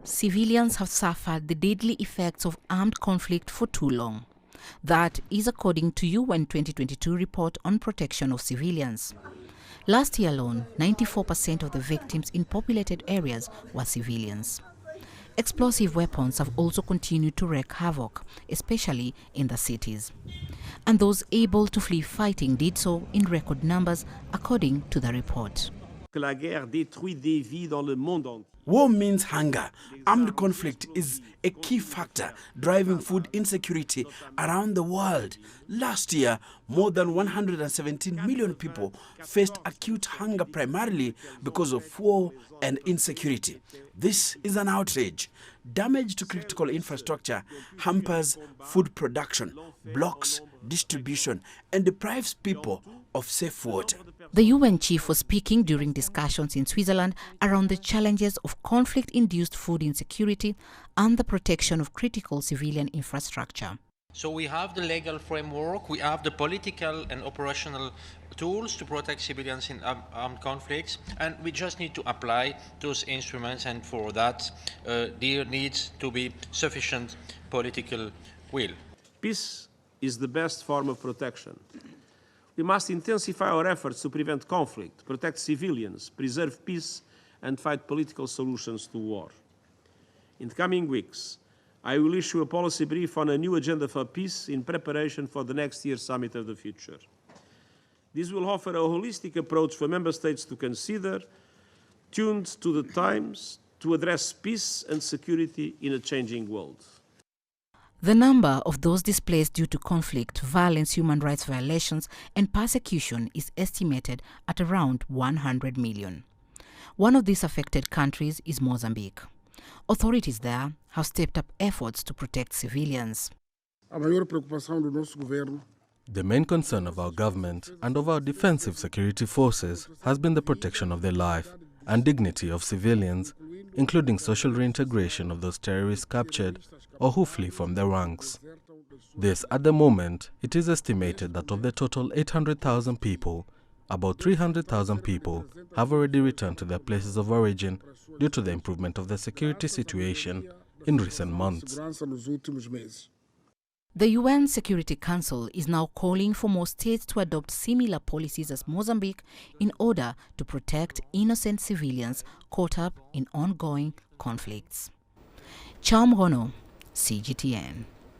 Civilians have suffered the deadly effects of armed conflict for too long. That is according to UN 2022 report on protection of civilians. Last year alone, 94% of the victims in populated areas were civilians. Explosive weapons have also continued to wreak havoc, especially in the cities. And those able to flee fighting did so in record numbers, according to the report. War means hunger. Armed conflict is a key factor driving food insecurity around the world. Last year, more than 117 million people faced acute hunger primarily because of war and insecurity. This is an outrage. Damage to critical infrastructure hampers food production, blocks distribution, and deprives people of safe water. The UN chief was speaking during discussions in Switzerland around the challenges of conflict-induced food insecurity and the protection of critical civilian infrastructure. So we have the legal framework, we have the political and operational tools to protect civilians in armed conflicts, and we just need to apply those instruments, and for that there needs to be sufficient political will. Peace is the best form of protection. We must intensify our efforts to prevent conflict, protect civilians, preserve peace, and find political solutions to war. In the coming weeks, I will issue a policy brief on a new agenda for peace in preparation for the next year's Summit of the Future. This will offer a holistic approach for member states to consider, tuned to the times, to address peace and security in a changing world. The number of those displaced due to conflict, violence, human rights violations, and persecution is estimated at around 100 million. One of these affected countries is Mozambique. Authorities there have stepped up efforts to protect civilians. The main concern of our government and of our defensive security forces has been the protection of the life and dignity of civilians, including social reintegration of those terrorists captured or who flee from their ranks. This, at the moment, it is estimated that of the total 800,000 people, about 300,000 people have already returned to their places of origin due to the improvement of the security situation in recent months. The UN Security Council is now calling for more states to adopt similar policies as Mozambique in order to protect innocent civilians caught up in ongoing conflicts. Chamrono, CGTN.